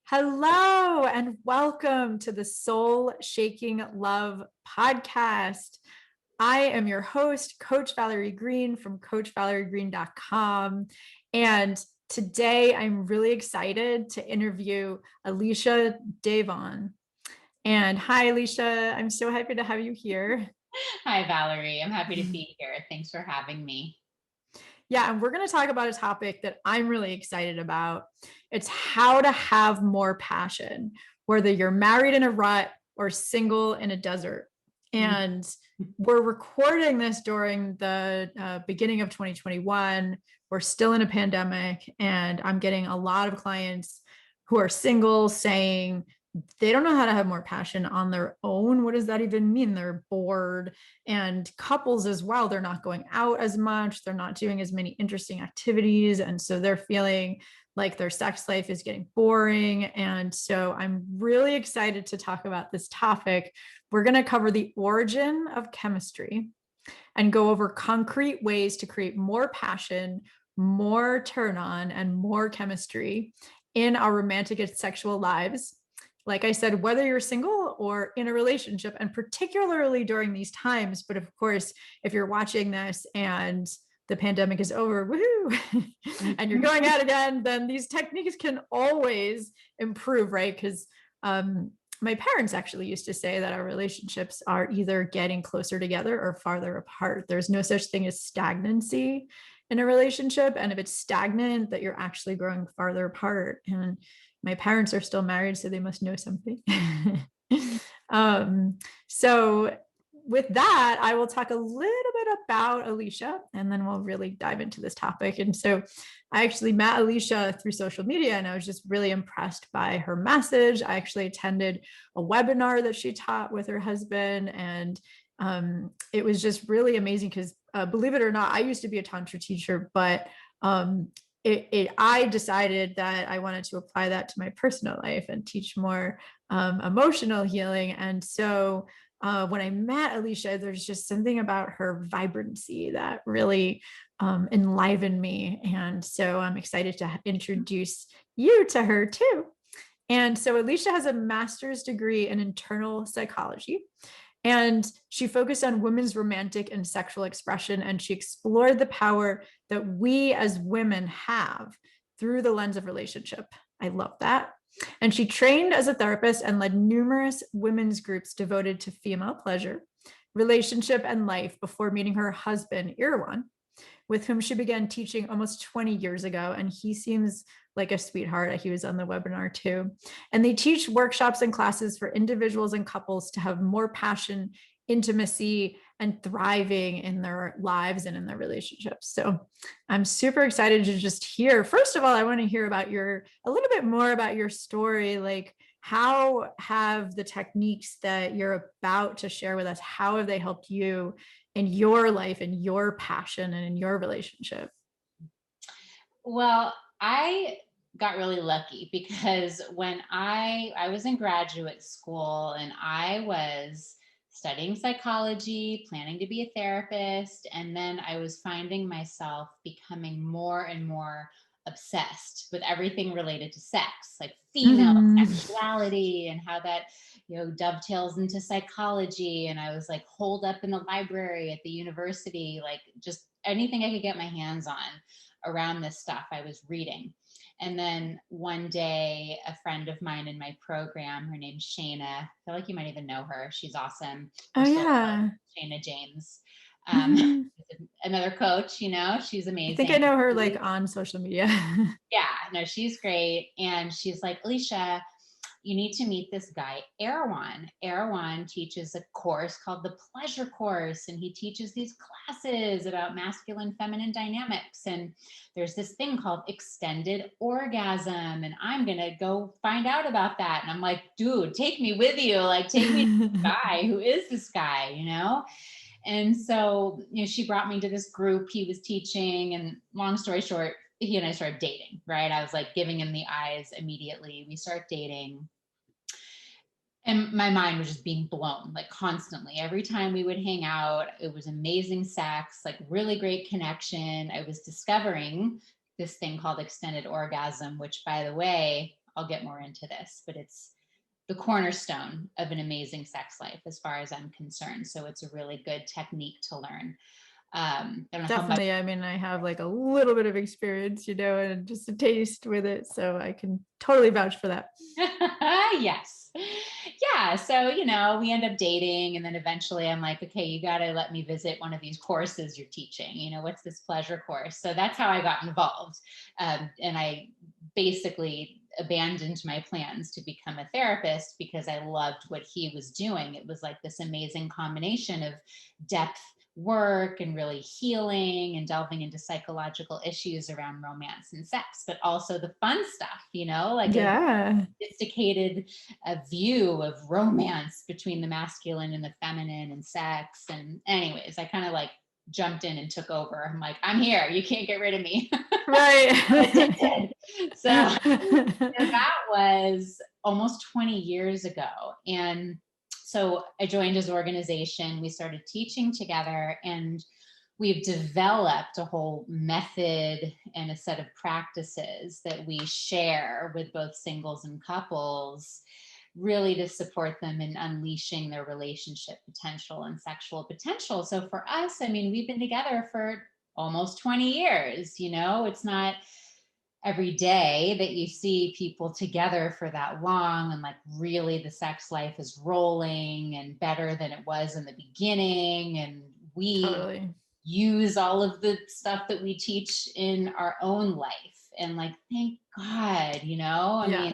Hello and welcome to the Soul Shaking Love podcast. I am your host, Coach Valerie Green from CoachValerieGreen.com. And today I'm really excited to interview Alicia Davon. And hi, Alicia. I'm so happy to have you here. Hi, Valerie. I'm happy to be here. Thanks for having me. Yeah, and we're going to talk about a topic that I'm really excited about. It's how to have more passion, whether you're married in a rut or single in a desert. And we're recording this during the beginning of 2021. We're still in a pandemic, and I'm getting a lot of clients who are single saying, they don't know how to have more passion on their own. What does that even mean? They're bored. And couples as well, they're not going out as much. They're not doing as many interesting activities. And so they're feeling like their sex life is getting boring. And so I'm really excited to talk about this topic. We're going to cover the origin of chemistry and go over concrete ways to create more passion, more turn on, and more chemistry in our romantic and sexual lives. Like I said, whether you're single or in a relationship, and particularly during these times. But of course, if you're watching this and the pandemic is over, woohoo, and you're going out again, then these techniques can always improve, right? Because my parents actually used to say that our relationships are either getting closer together or farther apart. There's no such thing as stagnancy in a relationship. And if it's stagnant, that you're actually growing farther apart. And my parents are still married, so they must know something. So with that, I will talk a little bit about Alicia, and then we'll really dive into this topic. And so I actually met Alicia through social media, and I was just really impressed by her message. I actually attended a webinar that she taught with her husband, and it was just really amazing because believe it or not, I used to be a Tantra teacher, but I decided that I wanted to apply that to my personal life and teach more emotional healing. And so when I met Alicia, there's just something about her vibrancy that really enlivened me. And so I'm excited to introduce you to her too. And so Alicia has a master's degree in internal psychology. And she focused on women's romantic and sexual expression, and she explored the power that we as women have through the lens of relationship. I love that. And she trained as a therapist and led numerous women's groups devoted to female pleasure, relationship, and life before meeting her husband, Irwan, with whom she began teaching almost 20 years ago. And he seems like a sweetheart. He was on the webinar too. And they teach workshops and classes for individuals and couples to have more passion, intimacy, and thriving in their lives and in their relationships. So I'm super excited to just hear. First of all, I want to hear about a little bit more about your story. Like, how have the techniques that you're about to share with us, how have they helped you in your life and your passion and in your relationship? Well, I got really lucky because when I was in graduate school and I was studying psychology, planning to be a therapist, and then I was finding myself becoming more and more obsessed with everything related to sex, like female Mm-hmm. sexuality and how that, dovetails into psychology. And I was like holed up in the library at the university, like just anything I could get my hands on around this stuff I was reading. And then one day, a friend of mine in my program, her name's Shayna, I feel like you might even know her. She's awesome. Oh, We're still yeah. Shayna James. Um, Mhm. Another coach, she's I think I amazing. know her like on social media. Yeah, no, she's great. And she's like, Alicia, you need to meet this guy, Erwan. Erwan teaches a course called the Pleasure Course, and he teaches these classes about masculine, feminine dynamics. And there's this thing called extended orgasm, and I'm going to go find out about that. And I'm like, dude, take me with you. Like, take me to this guy. Who is this guy? And so, she brought me to this group he was teaching. And long story short, he and I started dating, right? I was like giving him the eyes immediately. We start dating. And my mind was just being blown, like constantly. Every time we would hang out, it was amazing sex, like really great connection. I was discovering this thing called extended orgasm, which, by the way, I'll get more into this, but it's the cornerstone of an amazing sex life as far as I'm concerned. So it's a really good technique to learn. I don't know how much. Definitely. I mean, I have like a little bit of experience, and just a taste with it. So I can totally vouch for that. Yes. Yeah. So, we end up dating. And then eventually I'm like, okay, you got to let me visit one of these courses you're teaching. What's this pleasure course? So that's how I got involved. And I basically abandoned my plans to become a therapist because I loved what he was doing. It was like this amazing combination of depth work and really healing and delving into psychological issues around romance and sex, but also the fun stuff, like a Yeah. sophisticated view of romance between the masculine and the feminine and sex. And anyways, I kind of like jumped in and took over. I'm like, I'm here. You can't get rid of me. Right. So that was almost 20 years ago. And so I joined his organization. We started teaching together, and we've developed a whole method and a set of practices that we share with both singles and couples, really to support them in unleashing their relationship potential and sexual potential. So for us, I mean, we've been together for almost 20 years. It's not every day that you see people together for that long, and like really the sex life is rolling and better than it was in the beginning. And we Totally. use all of the stuff that we teach in our own life. And like, thank God, I Yeah.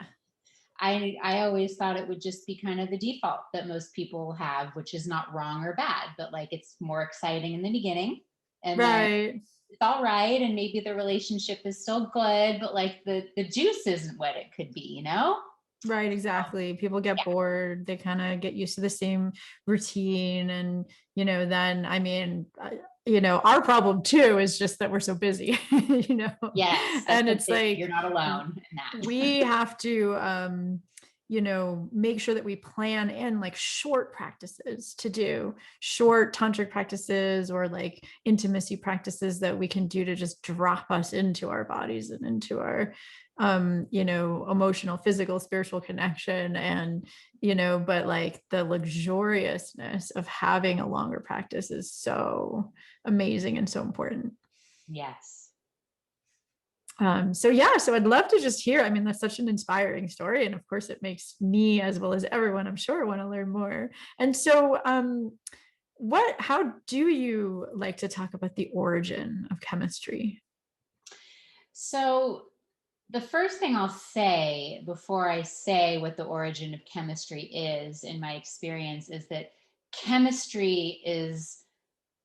mean, I always thought it would just be kind of the default that most people have, which is not wrong or bad, but like it's more exciting in the beginning. And then Right. it's all right. And maybe the relationship is still good, but like the juice isn't what it could be? Right, exactly. People get Yeah. bored. They kind of get used to the same routine. And, then, I mean, our problem too is just that we're so busy, Yes. That's and a it's big, like you're not alone in that. we have to, make sure that we plan in like short practices to do, short tantric practices or like intimacy practices that we can do to just drop us into our bodies and into our emotional, physical, spiritual connection. And but like the luxuriousness of having a longer practice is so amazing and so important. Yes. So I'd love to just hear. I mean, that's such an inspiring story, and of course, it makes me as well as everyone, I'm sure, want to learn more. And so, how do you like to talk about the origin of chemistry? So the first thing I'll say before I say what the origin of chemistry is, in my experience, is that chemistry is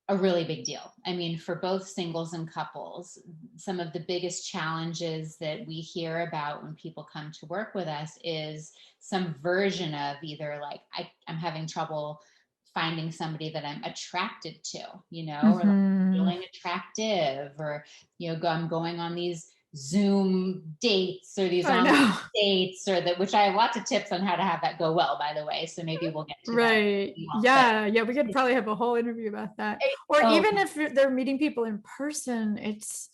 a really big deal. I mean, for both singles and couples, some of the biggest challenges that we hear about when people come to work with us is some version of either like, I'm having trouble finding somebody that I'm attracted to, or like Mm-hmm. feeling attractive, or, I'm going on these Zoom dates or these I online know. dates, or that, which I have lots of tips on how to have that go well, by the way. So maybe we'll get to that if Right. you want. But Yeah. Yeah. We could probably have a whole interview about that. Or oh, even if they're meeting people in person, it's,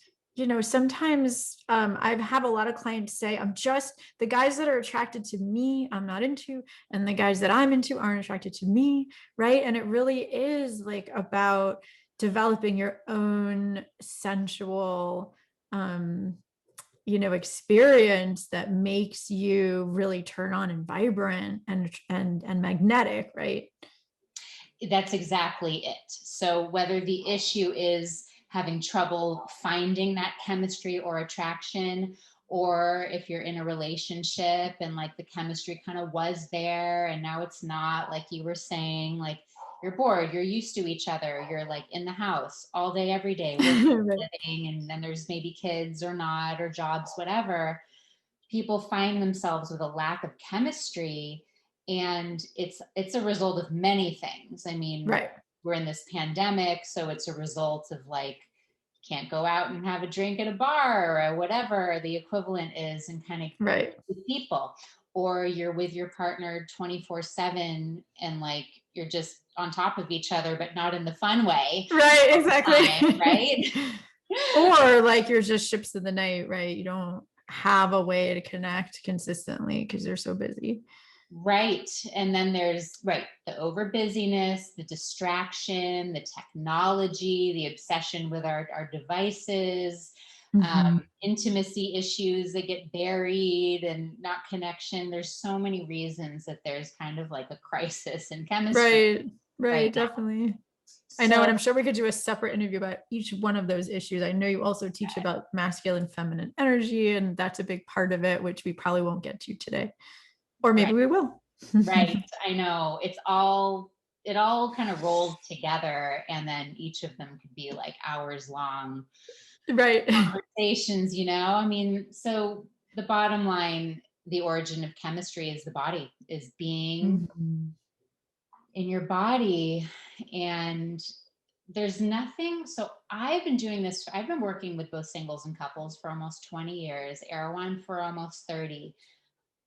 sometimes I have a lot of clients say, I'm just the guys that are attracted to me, I'm not into, and the guys that I'm into aren't attracted to me. Right. And it really is like about developing your own sensual, um, experience that makes you really turn on and vibrant and magnetic, right? that's exactly it. So whether the issue is having trouble finding that chemistry or attraction, or if you're in a relationship and like the chemistry kind of was there and now it's not, like you were saying, like you're bored, you're used to each other, you're like in the house all day, every day, working, Right. living, and then there's maybe kids or not, or jobs, whatever. People find themselves with a lack of chemistry, and it's a result of many things. I mean, Right. we're in this pandemic, so it's a result of like, can't go out and have a drink at a bar or whatever the equivalent is, and kind of Right. with people. Or you're with your partner 24/7 and like you're just on top of each other, but not in the fun way Right, all the exactly. time, right? Or like you're just ships in the night, right? You don't have a way to connect consistently because they're so busy. Right. And then there's, right, the over busyness, the distraction, the technology, the obsession with our devices, Mhm. intimacy issues that get buried and not connection. There's so many reasons that there's kind of like a crisis in chemistry Right, right right, now. definitely. I know, and So, I'm sure we could do a separate interview about each one of those issues. I know you also teach about masculine, feminine energy, and that's a big part of it, which we probably won't get to today, or maybe right, we will. right. I know it all kind of rolls together, and then each of them could be like hours long Right. conversations, you know? I mean, so the bottom line, the origin of chemistry is the body, is being Mhm. in your body. And there's nothing. So I've been doing this, I've been working with both singles and couples for almost 20 years, Erewhon for almost 30.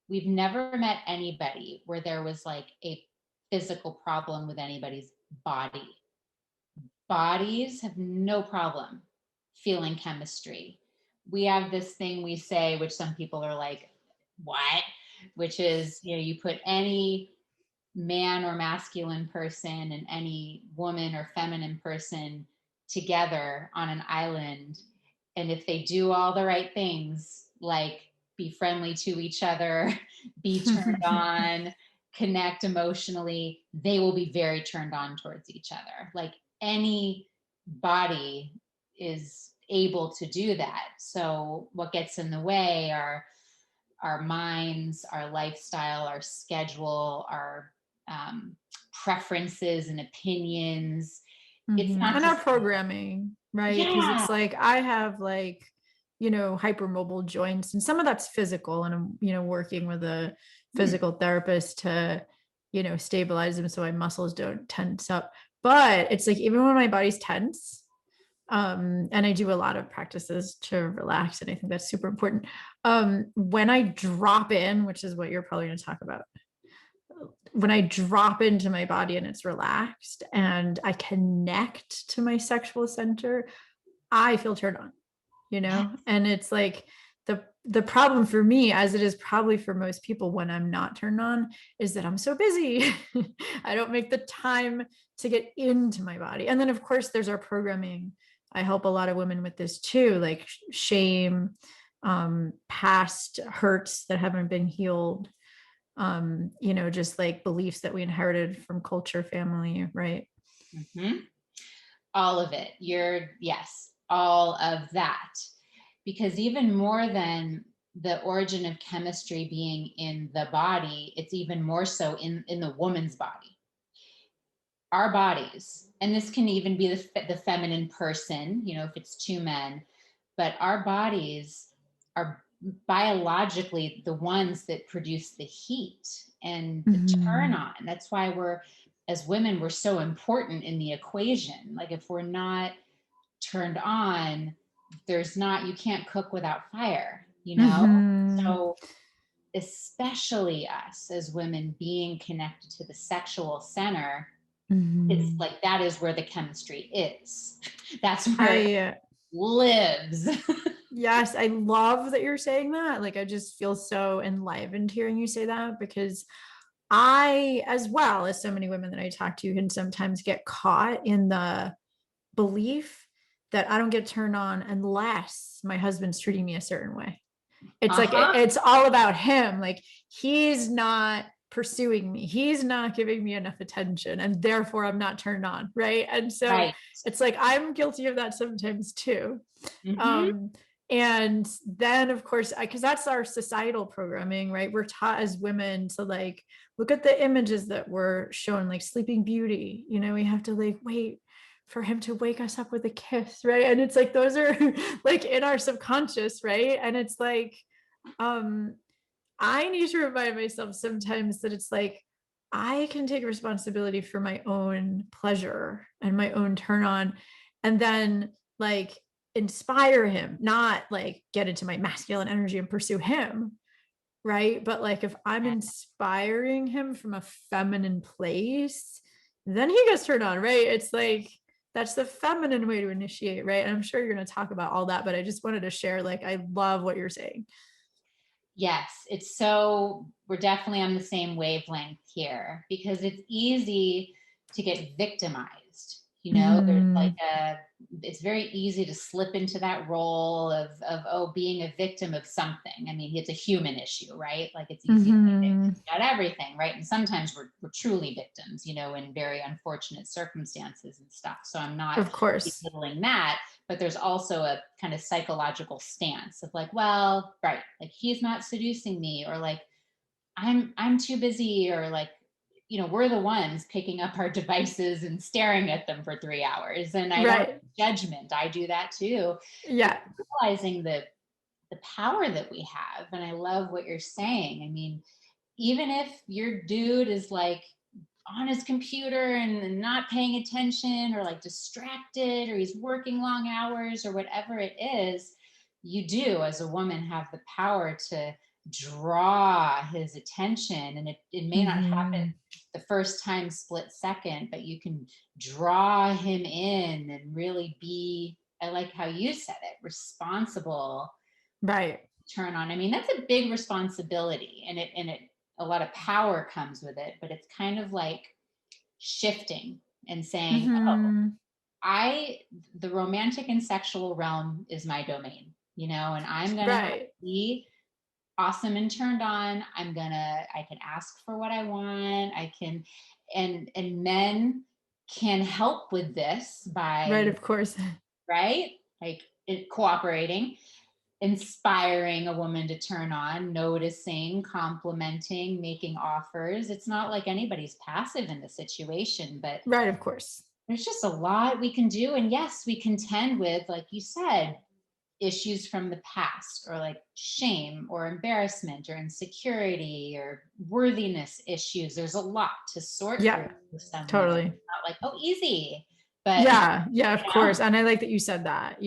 We've never met anybody where there was like a physical problem with anybody's body. Bodies have no problem feeling chemistry. We have this thing we say, which some people are like, what? Which is, you know, you put any man or masculine person and any woman or feminine person together on an island. And if they do all the right things, like be friendly to each other, be turned on, connect emotionally, they will be very turned on towards each other. Like any body is able to do that. So what gets in the way are our minds, our lifestyle, our schedule, our um, preferences and opinions. It's not And to our say, programming, right? Because yeah, it's like I have like, hypermobile joints, and some of that's physical, and I'm, working with a hmm, physical therapist to, stabilize them so my muscles don't tense up. But it's like even when my body's tense, and I do a lot of practices to relax, and I think that's super important. When I drop in, which is what you're probably going to talk about, when I drop into my body and it's relaxed and I connect to my sexual center, I feel turned on, yes, and it's like the problem for me, as it is probably for most people when I'm not turned on, is that I'm so busy. I don't make the time to get into my body. And then of course there's our programming. I help a lot of women with this too, like shame, past hurts that haven't been healed, just like beliefs that we inherited from culture, family, right? mm-hmm, all of it. Yes, all of that. Because even more than the origin of chemistry being in the body, it's even more so in the woman's body. Our bodies, and this can even be the feminine person, you know, if it's two men, but our bodies are biologically the ones that produce the heat and the turn Mm-hmm. on. That's why as women, we're so important in the equation. Like if we're not turned on, you can't cook without fire, you know? Mm-hmm. So especially us as women being connected to the sexual center, it's Mm-hmm. like that is where the chemistry is. That's where it I lives. Yes, I love that you're saying that. Like, I just feel so enlivened hearing you say that, because I, as well as so many women that I talk to, can sometimes get caught in the belief that I don't get turned on unless my husband's treating me a certain way. It's like Uh-huh. it's all about him. Like, he's not pursuing me. He's not giving me enough attention, and therefore I'm not turned on, right? And so Right. it's like I'm guilty of that sometimes too. Mm-hmm. Um, and then of course, because that's our societal programming, right? We're taught as women to like look at the images that were shown, like Sleeping Beauty. We have to like wait for him to wake us up with a kiss, right? And it's like those are like in our subconscious, right? And it's like, um, I need to remind myself sometimes that it's like I can take responsibility for my own pleasure and my own turn on, and then like inspire him, not like get into my masculine energy and pursue him, right? But like if I'm inspiring him from a feminine place, then he gets turned on, right? It's like That's the feminine way to initiate, right? And I'm sure you're going to talk about all that, but I just wanted to share, like, I love what you're saying. Yes, it's so, we're definitely on the same wavelength here because it's easy to get victimized. You know, there's like Mhm. it's very easy to slip into that role oh, being a victim of something. I mean, it's a human issue, right? Like it's easy to be Mhm. victims about everything, right? And sometimes we're truly victims, you know, in very unfortunate circumstances and stuff. So I'm not Of course. belittling that, but there's also a kind of psychological stance of like, well, right, like he's not seducing me, or like I'm too busy, or like, you know, we're the ones picking up our devices and staring at them for 3 hours. And I don't Right. judgment. I do that too. But Yeah. realizing the power that we have. And I love what you're saying. I mean, even if your dude is like on his computer and not paying attention, or like distracted, or he's working long hours, or whatever it is, you do as a woman have the power to draw his attention. And it may not happen Mhm. the first time split second, but you can draw him in and really be, I like how you said it, responsible. Right. Turn on, I mean, that's a big responsibility, and it a lot of power comes with it, but it's kind of like shifting and saying, oh, Mhm. I the romantic and sexual realm is my domain, you know, and I'm gonna have Right. to be awesome and turned on. I can ask for what I want. I can, and men can help with this Right, by, of course. right, like cooperating, inspiring a woman to turn on, noticing, complimenting, making offers. It's not like anybody's passive in the situation, but Right, of course. there's just a lot we can do. And yes, we contend with, like you said, issues from the past, or like shame or embarrassment or insecurity or worthiness issues. There's a lot to sort through Yeah, with some women. totally. It's not like, oh, easy, but Yeah, yeah, of you know, course. And I like that you said that,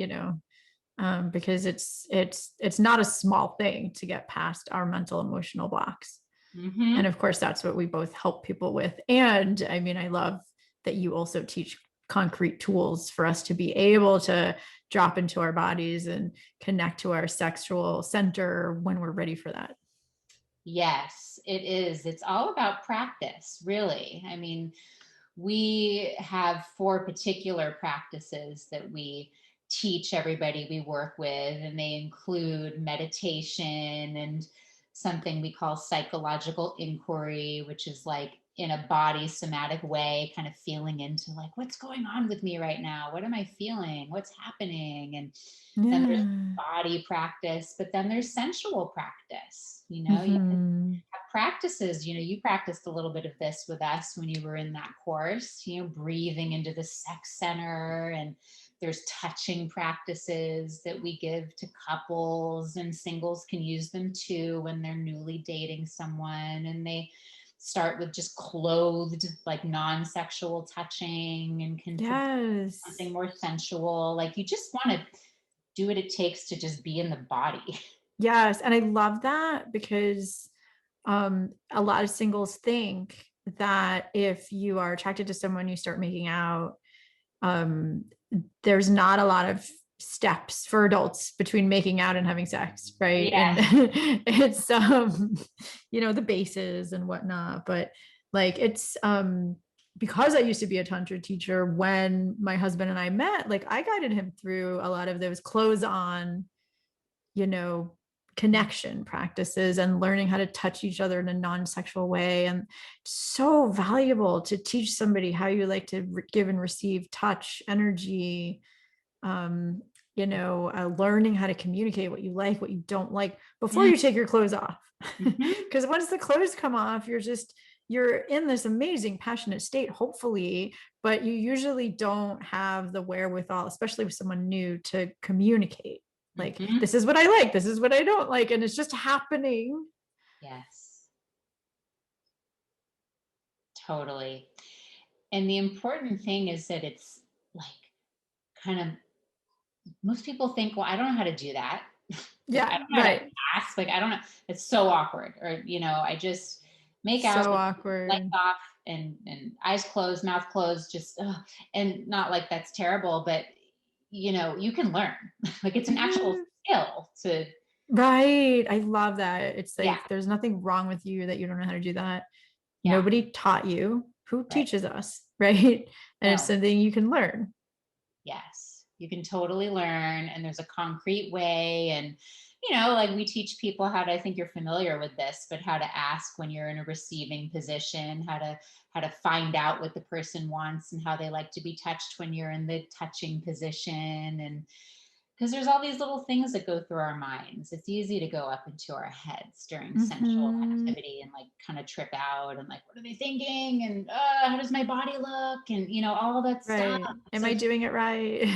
because it's not a small thing to get past our mental emotional blocks. And mm-hmm. of course, that's what we both help people with. And I mean, I love that you also teach concrete tools for us to be able to drop into our bodies and connect to our sexual center when we're ready for that. Yes, it is. It's all about practice, really. I mean, we have 4 particular practices that we teach everybody we work with, and they include meditation and something we call psychological inquiry, which is like in a body somatic way, kind of feeling into like, what's going on with me right now? What am I feeling? What's happening? And then there's Yeah. body practice, but then there's sensual practice. You know, you can Mm-hmm. have practices. You know, you practiced a little bit of this with us when you were in that course, you know, breathing into the sex center. And there's touching practices that we give to couples, and singles can use them too when they're newly dating someone. And they start with just clothed, like non-sexual touching, and can progress Yes. something more sensual. Like you just want to do what it takes to just be in the body. Yes. And I love that because a lot of singles think that if you are attracted to someone, you start making out. Um, there's not a lot of steps for adults between making out and having sex, right? And Yes. it's the bases and whatnot. But like because I used to be a tantra teacher, when my husband and I met, like I guided him through a lot of those clothes on, you know, connection practices and learning how to touch each other in a non-sexual way. And so valuable to teach somebody how you like to give and receive touch, energy, um, learning how to communicate what you like, what you don't like before Mm-hmm. you take your clothes off. Mm-hmm. Because once the clothes come off, you're in this amazing passionate state, hopefully, but you usually don't have the wherewithal, especially with someone new, to communicate. Like, Mm-hmm. this is what I like, this is what I don't like. And it's just happening. Yes, totally. And the important thing is that it's like kind of, most people think, well, I don't know how to do that. Like, I Yeah, don't know how to right. ask. Like, I don't know. It's so awkward. Or, you know, I just make out So with lights awkward. off and eyes closed, mouth closed, just, and not like that's terrible, but you can learn. Like it's an actual Mhm. skill to, Right. I love that. It's yeah, like there's nothing wrong with you that you don't know how to do that. yeah, Nobody taught you. Who right. teaches us? Right. And it's No, something you can learn. yes, you can totally learn, and there's a concrete way. And, like we teach people how to, I think you're familiar with this, but how to ask when you're in a receiving position, how to find out what the person wants and how they like to be touched when you're in the touching position. And because there's all these little things that go through our minds. It's easy to go up into our heads during sensual Mhm. activity and like kind of trip out and like, what are they thinking? And how does my body look? And all that stuff. Right. Am So I just, doing it right?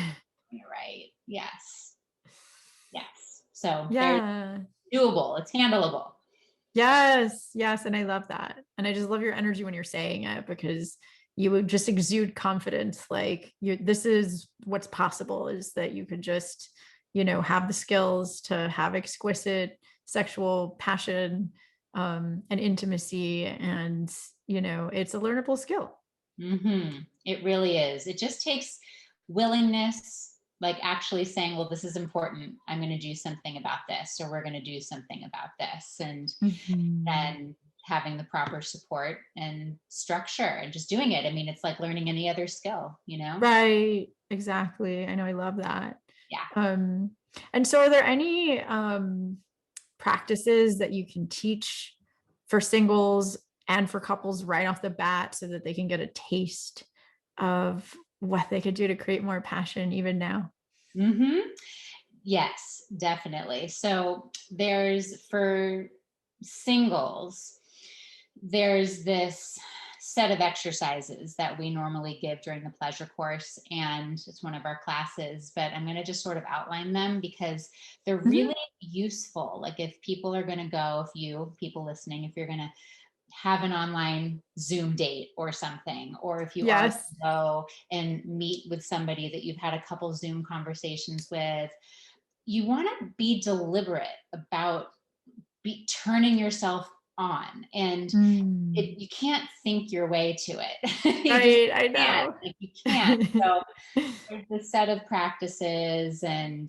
you're right. Yes. Yes. So there's Yeah. doable. It's handleable. Yes. Yes. And I love that. And I just love your energy when you're saying it because you would just exude confidence. Like this is what's possible is that you could just, have the skills to have exquisite sexual passion and intimacy. And, it's a learnable skill. It really is. It just takes willingness, like actually saying, well, this is important. I'm going to do something about this, or we're going to do something about this. And Mhm. then having the proper support and structure and just doing it. I mean, it's like learning any other skill, you know? Right. Exactly. I know. I love that. Yeah. Um, and so are there any practices that you can teach for singles and for couples right off the bat so that they can get a taste of what they could do to create more passion even now? hmm Yes, definitely. So there's for singles, there's this set of exercises that we normally give during the pleasure course, and it's one of our classes, but I'm going to just sort of outline them because they're Mhm. really useful. Like if people are going to go, if you people listening, if you're going to have an online Zoom date or something, or if you are to Yes. go and meet with somebody that you've had a couple Zoom conversations with, you want to be deliberate about turning yourself on. And Mm. you can't think your way to it. You just Right. I can't. know. Like you can't. So there's a set of practices, and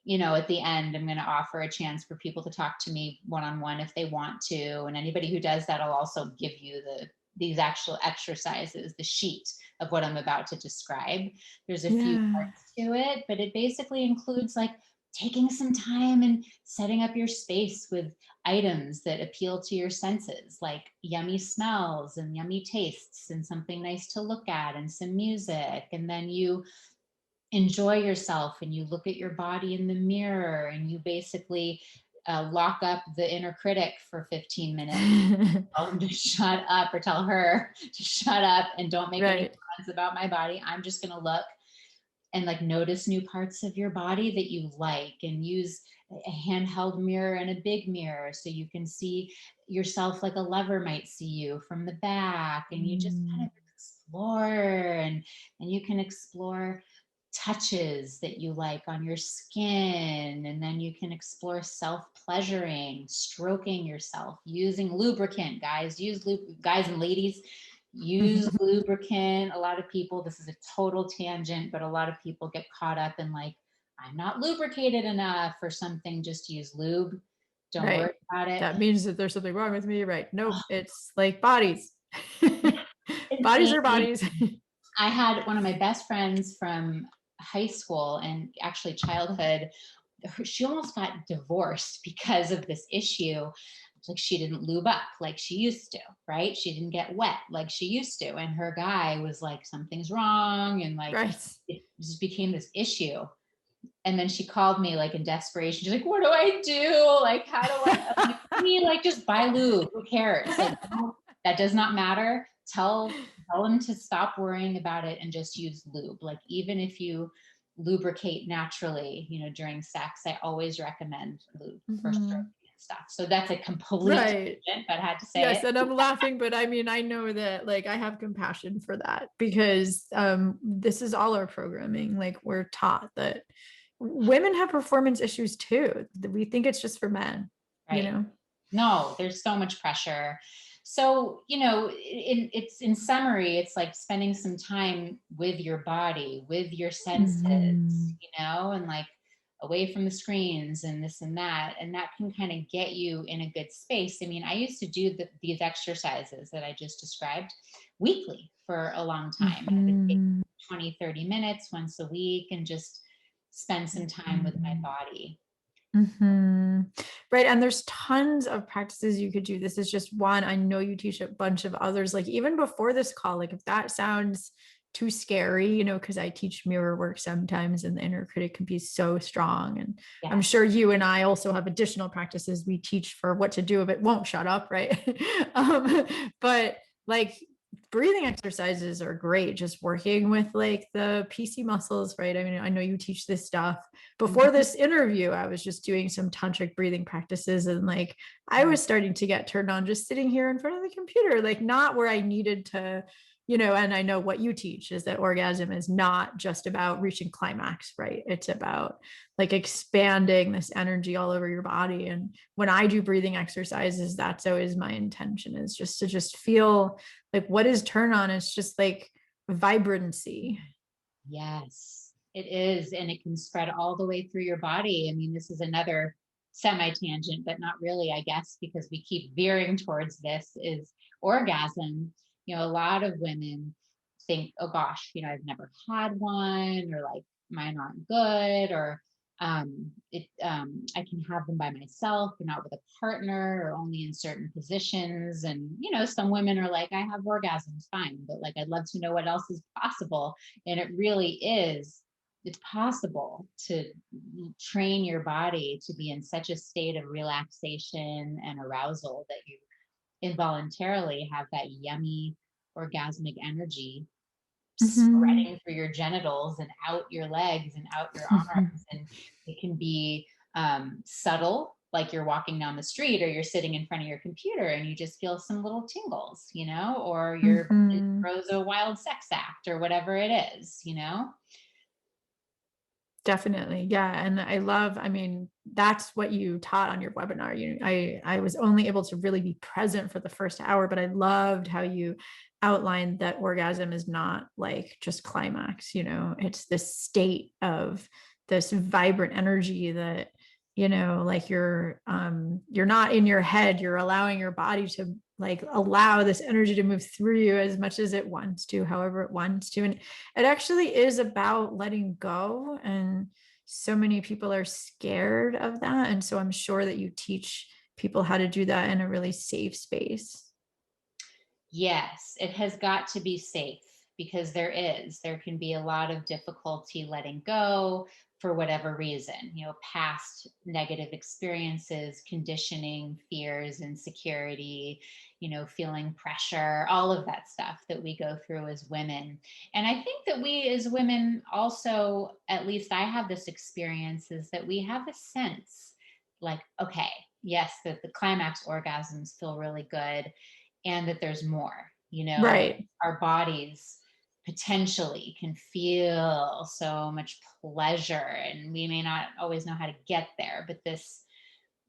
at the end I'm going to offer a chance for people to talk to me one-on-one if they want to, and anybody who does that, I'll also give you these actual exercises, the sheet of what I'm about to describe. There's a few Yeah. parts to it, but it basically includes like taking some time and setting up your space with items that appeal to your senses, like yummy smells and yummy tastes and something nice to look at and some music. And then you enjoy yourself and you look at your body in the mirror and you basically lock up the inner critic for 15 minutes. Tell him to shut up, or tell her to shut up and don't make any Right. comments about my body. I'm just going to look and like notice new parts of your body that you like, and use a handheld mirror and a big mirror so you can see yourself like a lover might see you from the back. And you just kind Mm. of explore, and you can explore touches that you like on your skin, and then you can explore self pleasuring, stroking yourself using lubricant. Guys and ladies, use lubricant. A lot of people, this is a total tangent, but a lot of people get caught up in like, I'm not lubricated enough or something. Just use lube. Don't worry Right. about it. That means that there's something wrong with me. Right. Nope. It's like bodies. It's Bodies are easy. bodies. I had one of my best friends from high school and actually childhood. She almost got divorced because of this issue. Like she didn't lube up like she used to, right? She didn't get wet like she used to. And her guy was like, something's wrong. And like, Right. it just became this issue. And then she called me like in desperation. She's like, what do I do? Like, how do I'm like, I mean, like, just buy lube. Who cares? Like, that does not matter. Tell them to stop worrying about it and just use lube. Like, even if you lubricate naturally, during sex, I always recommend lube for Mhm. stroking and stuff. So that's a complete Right. tangent, but I had to say Yes, it. and I'm laughing, but I mean, I know that like I have compassion for that because this is all our programming. Like we're taught that women have performance issues too. We think it's just for men, you Right. know? No, there's so much pressure. So, it's in summary, it's like spending some time with your body, with your senses, Mhm. and like away from the screens and this and that. And that can kind of get you in a good space. I mean, I used to do these exercises that I just described weekly for a long time. I would take Mhm. 20, 30 minutes once a week and just spend some time with my Mhm. body. Mhm. Right. And there's tons of practices you could do. This is just one. I know you teach a bunch of others. Like even before this call, like if that sounds too scary, because I teach mirror work sometimes and the inner critic can be so strong. And I'm Yes. sure you and I also have additional practices we teach for what to do if it won't shut up, right? But like breathing exercises are great, just working with like the PC muscles, right? I mean, I know you teach this stuff. Before Mhm. this interview, I was just doing some tantric breathing practices and like I was starting to get turned on just sitting here in front of the computer, like not where I needed to, and I know what you teach is that orgasm is not just about reaching climax, right? It's about like expanding this energy all over your body. And when I do breathing exercises, that's always my intention, is just to just feel like what is turn on. It's just like vibrancy. Yes, it is. And it can spread all the way through your body. I mean, this is another semi tangent, but not really, I guess, because we keep veering towards this is orgasm. A lot of women think, oh gosh, I've never had one, or like mine aren't good, or I can have them by myself or not with a partner or only in certain positions. And some women are like, I have orgasms, fine, but like I'd love to know what else is possible. And it really is, it's possible to train your body to be in such a state of relaxation and arousal that you involuntarily have that yummy orgasmic energy Mhm. spreading through your genitals and out your legs and out your Mhm. arms. And it can be subtle, like you're walking down the street or you're sitting in front of your computer and you just feel some little tingles, or it Mhm. throws a wild sex act or whatever it is. Definitely. Yeah. And I mean, that's what you taught on your webinar. I was only able to really be present for the first hour, but I loved how you outlined that orgasm is not like just climax, it's this state of this vibrant energy that, like you're not in your head, you're allowing your body to like allow this energy to move through you as much as it wants to, however it wants to. And it actually is about letting go. And so many people are scared of that. And so I'm sure that you teach people how to do that in a really safe space. Yes, it has got to be safe because there can be a lot of difficulty letting go for whatever reason, past negative experiences, conditioning, fears, insecurity, feeling pressure, all of that stuff that we go through as women. And I think that we as women also, at least I have this experience, is that we have a sense like, okay, yes, that the climax orgasms feel really good and that there's more, Right. our bodies potentially can feel so much pleasure and we may not always know how to get there, but this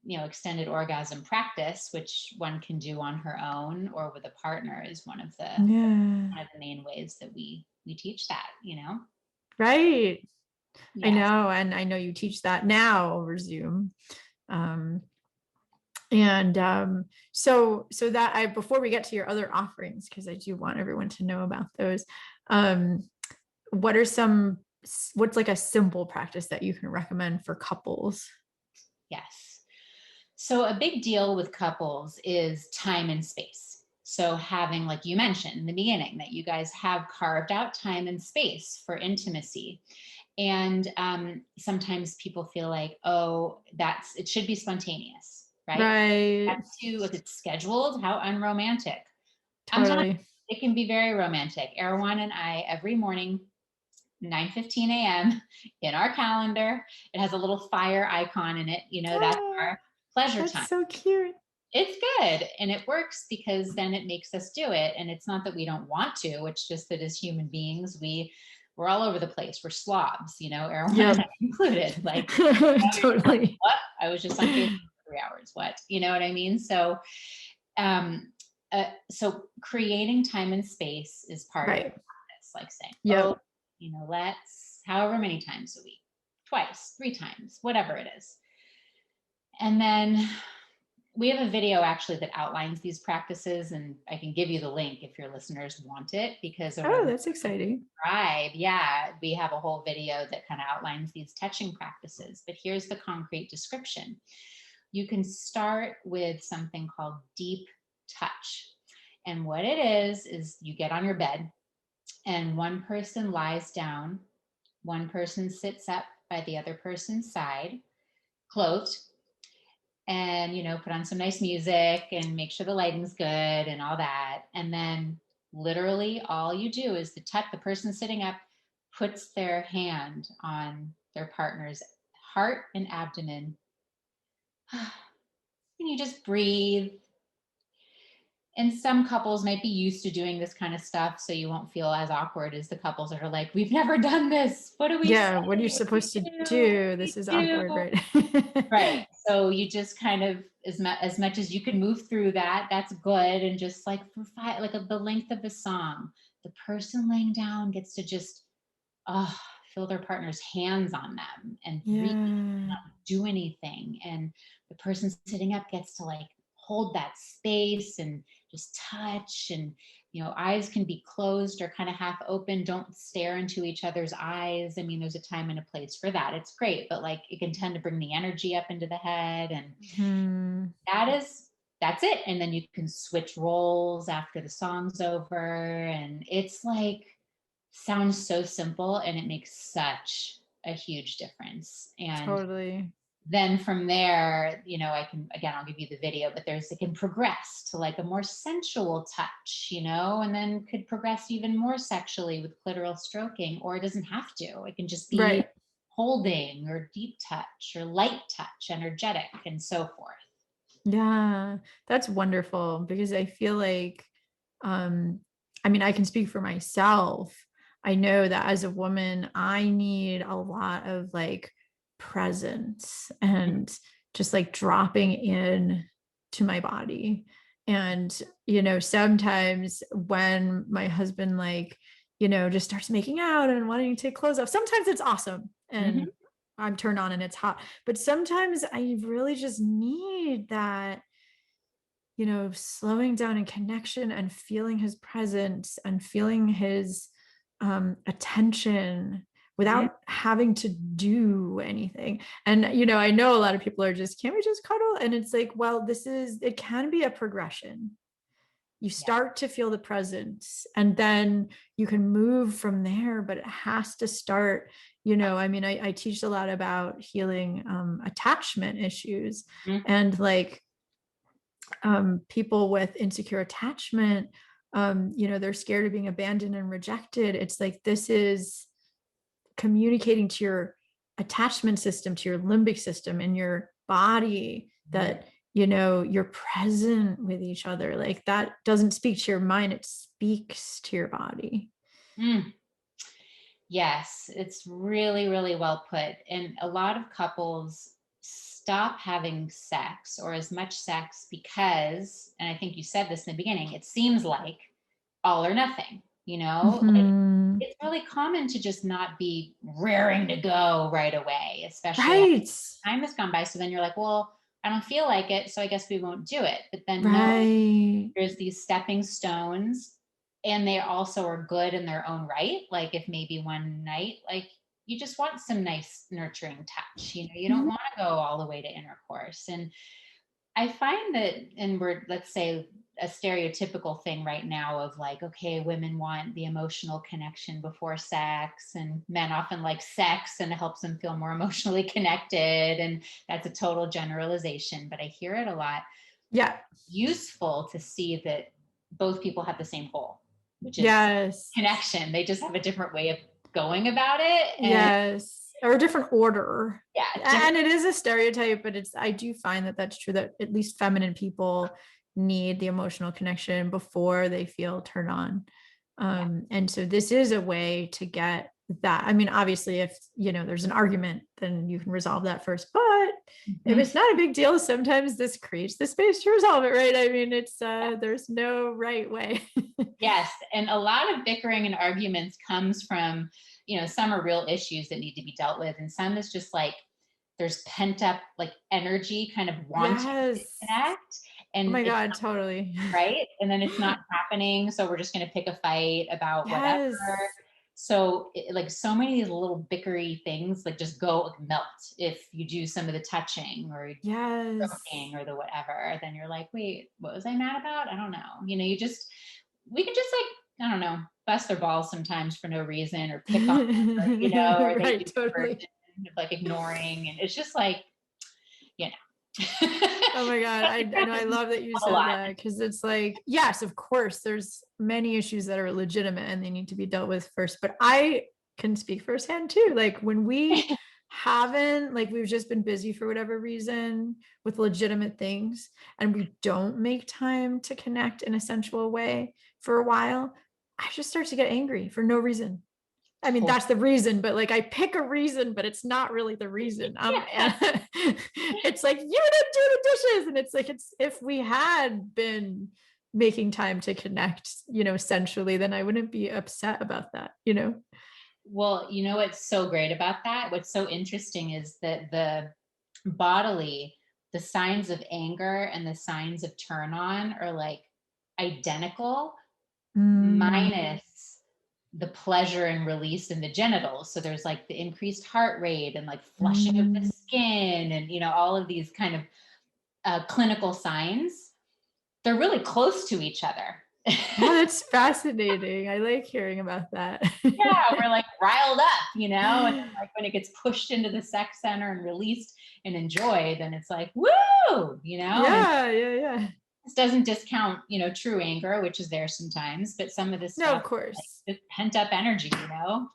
extended orgasm practice, which one can do on her own or with a partner, is Yeah. one of the main ways that we teach that. Right. I Yes. know. And I know you teach that now over Zoom. Um, and so that I before we get to your other offerings, because I do want everyone to know about those, um, what are some what's like a simple practice that you can recommend for couples? Yes. So, a big deal with couples is time and space. So, having, like you mentioned in the beginning, that you guys have carved out time and space for intimacy. And sometimes people feel like, oh, it should be spontaneous, right? Right. That's too, if it's scheduled, how unromantic. I'm telling Totally. you, it can be very romantic. Erwan and I, every morning, 9:15 a.m. in our calendar. It has a little fire icon in it. That's Oh, our pleasure that's time. so cute. It's good and it works because then it makes us do it. And it's not that we don't want to, it's just that as human beings, we're all over the place. We're slobs, Erwan and I Yep. included. Like, you're just like, Totally. what? I was just on Facebook for 3 hours. What? You know what I mean? So um, So creating time and space is part of the Right. practice, like saying, oh, Yep. let's however many times a week, twice, 3 times, whatever it is. And then we have a video actually that outlines these practices, and I can give you the link if your listeners want it, because Oh, over that's exciting. Tribe, yeah, we have a whole video that kind of outlines these touching practices. But here's the concrete description. You can start with something called deep touch. And what it is you get on your bed and one person lies down, one person sits up by the other person's side, clothed, and put on some nice music and make sure the lighting's good and all that. And then literally all you do is the person sitting up puts their hand on their partner's heart and abdomen, and you just breathe. And some couples might be used to doing this kind of stuff, so you won't feel as awkward as the couples that are like, we've never done this, what do we say, Yeah. What are you what do we supposed to do, what do? do This is we do? awkward, right? Right. So you just kind of, as much as you can move through that, that's good. And just like for the length of the song, the person laying down gets to just feel their partner's hands on them and breathe, Yeah. not do anything. And the person sitting up gets to like hold that space and just touch. And eyes can be closed or kind of half open. Don't stare into each other's eyes. I mean, there's a time and a place for that. It's great, but like it can tend to bring the energy up into the head. And Hmm. that's it. And then you can switch roles after the song's over. And it's like, sounds so simple and it makes such a huge difference. And Totally. then from there, I'll give you the video, but it can progress to like a more sensual touch, and then could progress even more sexually with clitoral stroking, or it doesn't have to. It can just be Right. holding or deep touch or light touch, energetic, and so forth. Yeah, that's wonderful because I feel like, um, I mean, I can speak for myself. I know that as a woman, I need a lot of like presence and just like dropping in to my body. And, sometimes when my husband like, just starts making out and wanting to take clothes off, sometimes it's awesome. Mm-hmm. And I'm turned on and it's hot. But sometimes I really just need that, slowing down and connection and feeling his presence and feeling his attention without having to do anything. And, I know a lot of people are just, can't we just cuddle? And it's like, well, it can be a progression. You Yeah. start to feel the presence and then you can move from there, but it has to start, I mean, I teach a lot about healing attachment issues, Mm-hmm. and like people with insecure attachment, they're scared of being abandoned and rejected. It's like, this is communicating to your attachment system, to your limbic system in your body, that you're present with each other. Like, that doesn't speak to your mind, it speaks to your body. Mm. Yes, it's really, really well put. And a lot of couples stop having sex or as much sex because, and I think you said this in the beginning, it seems like all or nothing, Like Mm-hmm. it's really common to just not be raring to go right away, especially after Right. time has gone by. So then you're like, well, I don't feel like it, so I guess we won't do it. But then no, Right. there's these stepping stones, and they also are good in their own right. Like if maybe one night, like you just want some nice nurturing touch, you don't Mhm. want to go all the way to intercourse. And I find that, and we're, let's say, a stereotypical thing right now of like, okay, women want the emotional connection before sex, and men often like sex and it helps them feel more emotionally connected. And that's a total generalization, but I hear it a lot. Yeah. Useful to see that both people have the same goal, which is Yes. connection. They just have a different way of going about it. And Yes, or a different order. yeah, And it is a stereotype, but I do find that that's true, that at least feminine people need the emotional connection before they feel turned on. yeah. And so this is a way to get that. I mean, obviously, if there's an argument, then you can resolve that first. But if Mhm. it's not a big deal, sometimes this creates the space to resolve it, right? I mean, it's there's no right way. Yes, and a lot of bickering and arguments comes from, some are real issues that need to be dealt with, and some is just like there's pent up like energy kind of wanting to Yes. connect, Oh and my it's God, totally. right, and then it's not happening, so we're just going to pick a fight about whatever. Yes. So like so many of these little bickery things like just go like, melt if you do some of the touching or Yes. stroking or the whatever. Then you're like, wait, what was I mad about? I don't know. We can just like, I don't know, bust their balls sometimes for no reason or pick on them, or they Right, do the totally. version of like ignoring, and it's just like, you know. Oh my God. I know. I love that you A said lot. that, because it's like, yes, of course, there's many issues that are legitimate and they need to be dealt with first. But I can speak firsthand too. Like when we haven't, like we've just been busy for whatever reason with legitimate things, and we don't make time to connect in a sensual way for a while, I just start to get angry for no reason. I mean, that's the reason, but like I pick a reason, but it's not really the reason. Yeah. And it's like, you didn't do the dishes. And it's like, it's if we had been making time to connect, sensually, then I wouldn't be upset about that. Well, what's so great about that? What's so interesting is that bodily, the signs of anger and the signs of turn on are like identical, Mm, minus the pleasure and release in the genitals. So there's like the increased heart rate and like flushing of the mm. skin and, all of these kind of clinical signs. They're really close to each other. Yeah, that's fascinating. I like hearing about that. Yeah, we're like riled up, and then like when it gets pushed into the sex center and released and enjoyed, then it's like, woo, and Yeah, yeah, yeah. this doesn't discount, true anger, which is there sometimes, but some of this No, stuff, of like course. just pent up energy, just right.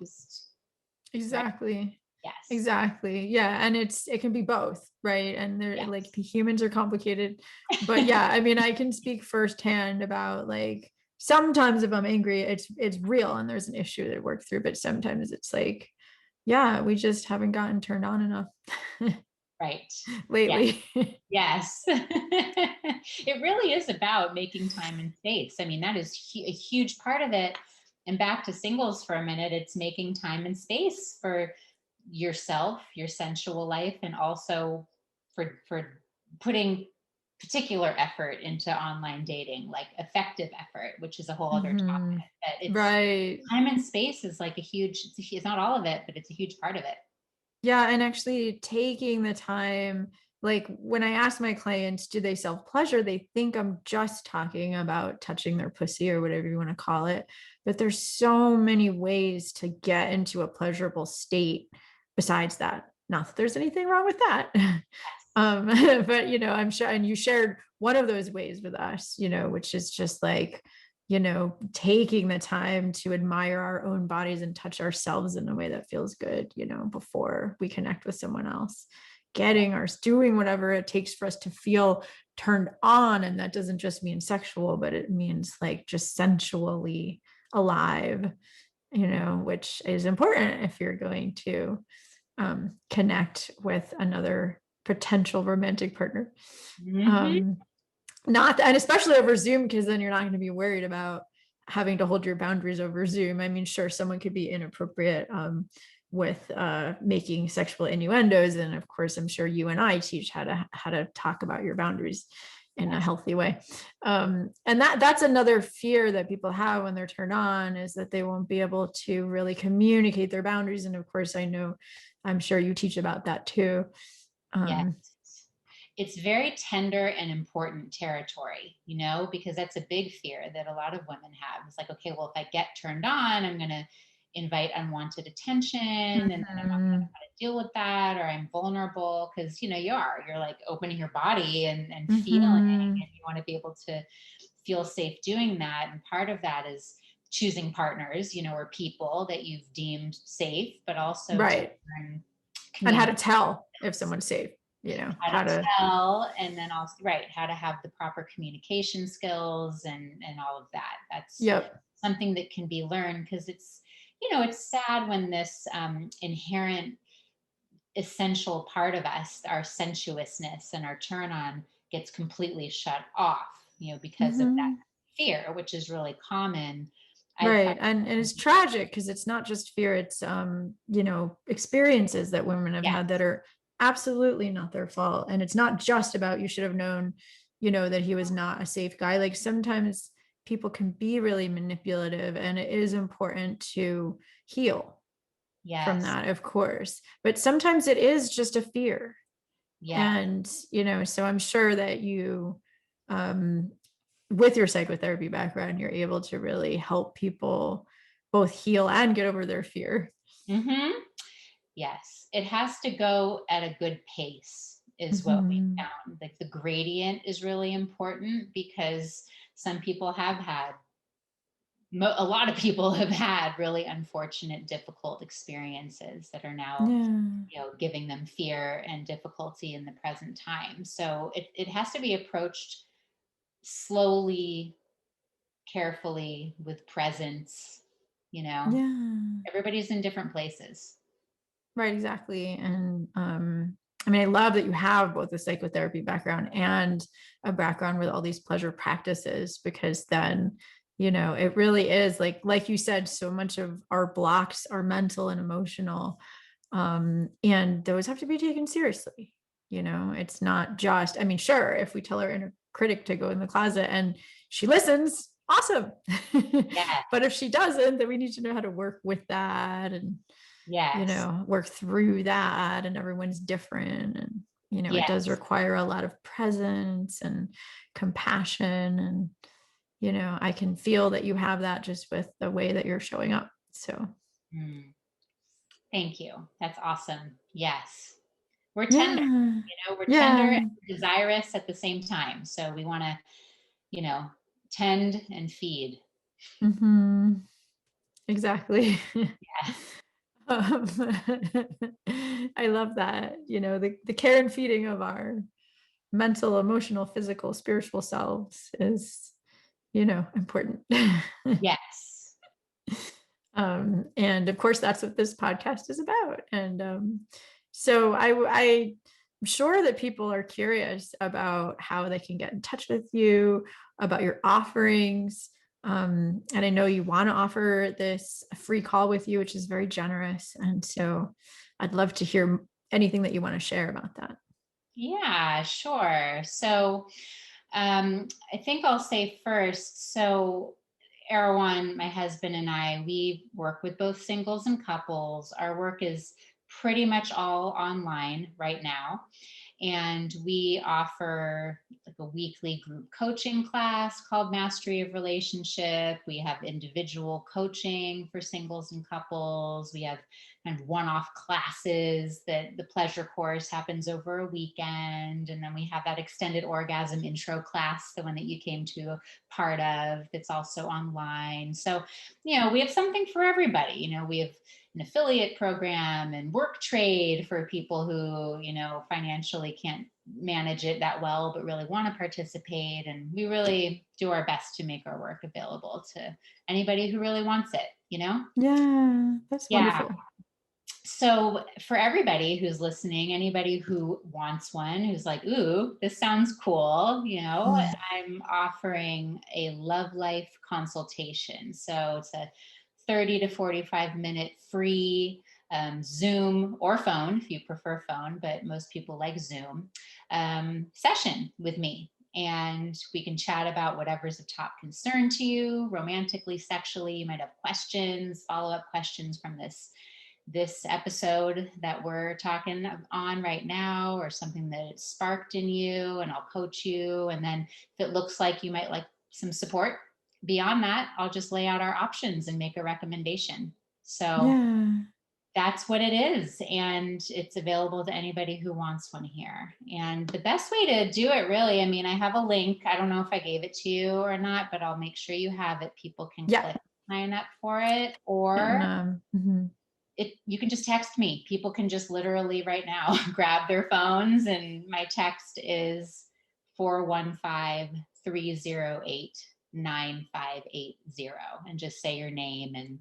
Exactly. Yes. Exactly. Yeah. And it can be both, right? And they're like Yes. humans are complicated. But yeah, I mean, I can speak firsthand about like sometimes if I'm angry, it's real and there's an issue to work through. But sometimes it's like, yeah, we just haven't gotten turned on enough Right. Yes. lately. Yes. It really is about making time and space. I mean, that is a huge part of it. And back to singles for a minute, it's making time and space for yourself, your sensual life, and also for putting particular effort into online dating, like effective effort, which is a whole other Mhm. topic. But it's Right. time and space is like it's not all of it, but it's a huge part of it. Yeah, and actually taking the time, like when I ask my clients, do they self pleasure? They think I'm just talking about touching their pussy or whatever you want to call it. But there's so many ways to get into a pleasurable state besides that. Not that there's anything wrong with that. Um, but I'm sure, and you shared one of those ways with us, which is just like, taking the time to admire our own bodies and touch ourselves in a way that feels good, before we connect with someone else, getting or doing whatever it takes for us to feel turned on. And that doesn't just mean sexual, but it means like just sensually alive, which is important if you're going to connect with another potential romantic partner. Mm-hmm. Um, not and especially over Zoom, because then you're not going to be worried about having to hold your boundaries over Zoom. I mean, sure, someone could be inappropriate with making sexual innuendos, and of course, I'm sure you and I teach how to talk about your boundaries in a Yes. healthy way. And that's another fear that people have when they're turned on, is that they won't be able to really communicate their boundaries. And of course, I'm sure you teach about that too. Yes. Um, It's very tender and important territory, because that's a big fear that a lot of women have. It's like, okay, well, if I get turned on, I'm going to invite unwanted attention, and then I'm not going to know mhm. how to deal with that, or I'm vulnerable because, you're like opening your body and feeling, Mhm. and you want to be able to feel safe doing that. And part of that is choosing partners, or people that you've deemed safe, but also to Right. learn And how communication, to tell if someone's safe, how to how to, tell, and then also right, how to have the proper communication skills and all of that. That's yep. something that can be learned because it's it's sad when this inherent essential part of us, our sensuousness and our turn on, gets completely shut off, because of that Mhm. fear, which is really common. I've Right. had, And it's tragic because it's not just fear, it's experiences that women have yeah, had that are absolutely not their fault. And it's not just about you should have known, that he was not a safe guy. Like sometimes people can be really manipulative, and it is important to heal from yes, that, of course. But sometimes it is just a fear. yeah, And, so I'm sure that you um with your psychotherapy background, you're able to really help people both heal and get over their fear. hmm yes. It has to go at a good pace, is what we Mhm. found. Like the gradient is really important because some people have had a lot of people have had really unfortunate, difficult experiences that are now, Yeah. giving them fear and difficulty in the present time. So it has to be approached slowly, carefully, with presence. You know, Yeah. everybody's in different places. Right, exactly. And I mean, I love that you have both a psychotherapy background and a background with all these pleasure practices, because then, it really is like you said, so much of our blocks are mental and emotional. And those have to be taken seriously. It's not just, I mean, sure, if we tell our inner critic to go in the closet and she listens, awesome. Yeah. But if she doesn't, then we need to know how to work with that and Yes. work through that. And everyone's different. And, it does Yes. require a lot of presence and compassion. And, I can feel that you have that just with the way that you're showing up. So, Mm, thank you. That's awesome. Yes. We're tender, yeah. we're tender and Yeah. desirous at the same time. So we want to, you know, tend and feed. Hmm. Exactly. Yeah. um, I love that. The care and feeding of our mental, emotional, physical, spiritual selves is, important. Yes. And of course, that's what this podcast is about. And so I'm sure that people are curious about how they can get in touch with you, about your offerings. And I know you want to offer this free call with you, which is very generous. And so I'd love to hear anything that you want to share about that. Yeah, sure. So I think I'll say first. So Erwan, my husband, and I, we work with both singles and couples. Our work is pretty much all online right now. And we offer like a weekly group coaching class called Mastery of Relationship. We have individual coaching for singles and couples. We have kind of one-off classes that the pleasure course happens over a weekend. And then we have that extended orgasm intro class, the one that you came to a part of, that's also online. So, we have something for everybody. We have an affiliate program and work trade for people who, financially can't manage it that well, but really want to participate. And we really do our best to make our work available to anybody who really wants it. Yeah, that's Yeah. wonderful. So for everybody who's listening, anybody who wants one, who's like, ooh, this sounds cool, Mm. I'm offering a love life consultation. So it's a 30 to 45-minute free Zoom or phone, if you prefer phone, but most people like Zoom, session with me. And we can chat about whatever's of top concern to you, romantically, sexually. You might have questions, follow-up questions from this episode that we're talking on right now, or something that it sparked in you, and I'll coach you. And then if it looks like you might like some support beyond that, I'll just lay out our options and make a recommendation. So Yeah. that's what it is. And it's available to anybody who wants one here. And the best way to do it, really, I mean, I have a link. I don't know if I gave it to you or not, but I'll make sure you have it. People can Yeah. click sign up for it, And or mhm. you can just text me. People can just literally right now grab their phones, and my text is 415-308-9580, and just say your name, and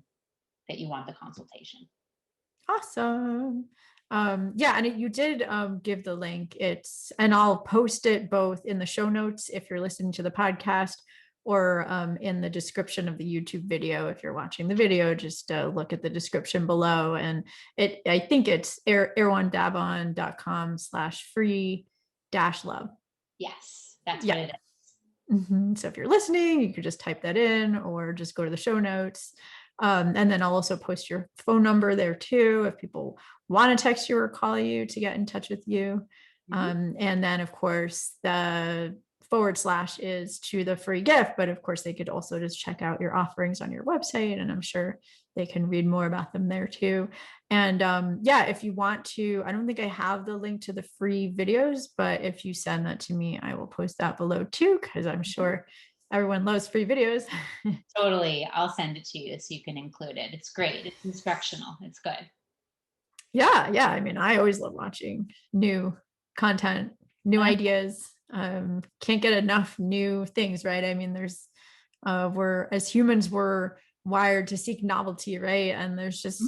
that you want the consultation. Awesome. Yeah, and you did give the link. And I'll post it both in the show notes if you're listening to the podcast, or in the description of the YouTube video. If you're watching the video, just look at the description below. And I think it's erwandavon.com/free-love. Yes, that's what it is. So if you're listening, you could just type that in or just go to the show notes. And then I'll also post your phone number there too, if people want to text you or call you to get in touch with you. And then, of course, the / is to the free gift. But of course, they could also just check out your offerings on your website, and I'm sure they can read more about them there too. And yeah, if you want to, I don't think I have the link to the free videos, but if you send that to me, I will post that below too, because I'm sure everyone loves free videos. Totally. I'll send it to you so you can include it. It's great. It's instructional. It's good. Yeah. I mean, I always love watching new content, new ideas. Can't get enough new things, right? I mean, we're, as humans, we're wired to seek novelty, right? And there's just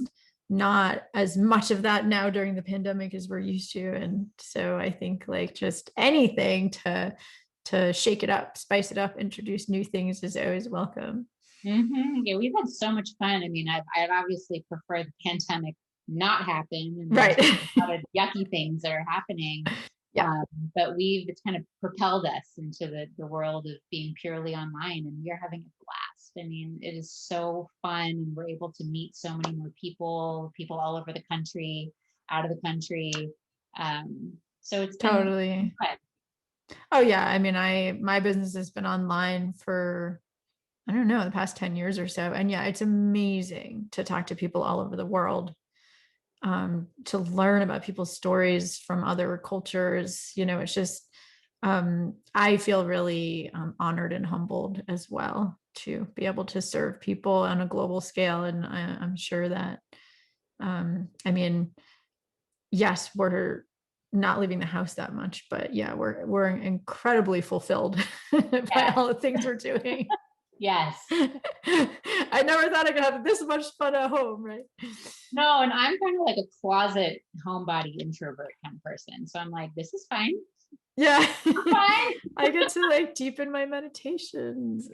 not as much of that now during the pandemic as we're used to. And so I think like just anything to shake it up, spice it up, introduce new things is always welcome. Yeah, we've had so much fun. I mean, I'd obviously prefer the pandemic not happen, and right. a lot of yucky things that are happening. Yeah. But it's kind of propelled us into the world of being purely online, and we are having a blast. I mean, it is so fun, and we're able to meet so many more people all over the country, out of the country. So it's totally been fun. Oh yeah, I mean, my business has been online for, I don't know, the past 10 years or so. And yeah, it's amazing to talk to people all over the world, to learn about people's stories from other cultures. It's just, I feel really honored and humbled as well to be able to serve people on a global scale. And I'm sure that, I mean, yes, we're not leaving the house that much, but yeah, we're incredibly fulfilled by all the things we're doing. Yes. I never thought I could have this much fun at home, right? No, and I'm kind of like a closet homebody introvert kind of person. So I'm like, this is fine. Yeah. Fine. I get to like deepen my meditations,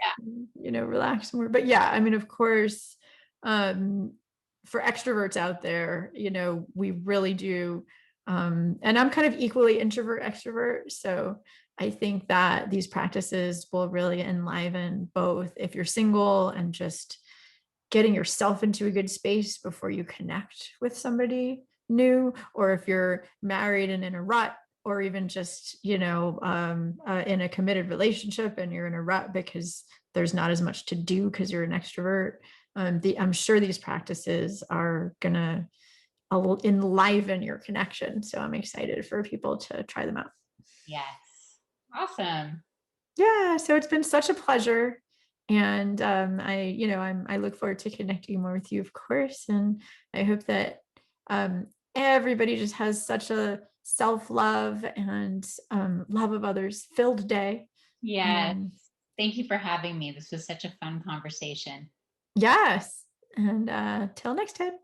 relax more. But yeah, I mean, of course, for extroverts out there, we really do. And I'm kind of equally introvert extrovert. So I think that these practices will really enliven both if you're single and just getting yourself into a good space before you connect with somebody new, or if you're married and in a rut, or even just, in a committed relationship and you're in a rut because there's not as much to do because you're an extrovert. I'm sure these practices are going to enliven your connection. So I'm excited for people to try them out. Yes. Awesome. Yeah. So it's been such a pleasure. And I look forward to connecting more with you, of course. And I hope that everybody just has such a self-love and love of others filled day. Yes. Thank you for having me. This was such a fun conversation. Yes. And till next time.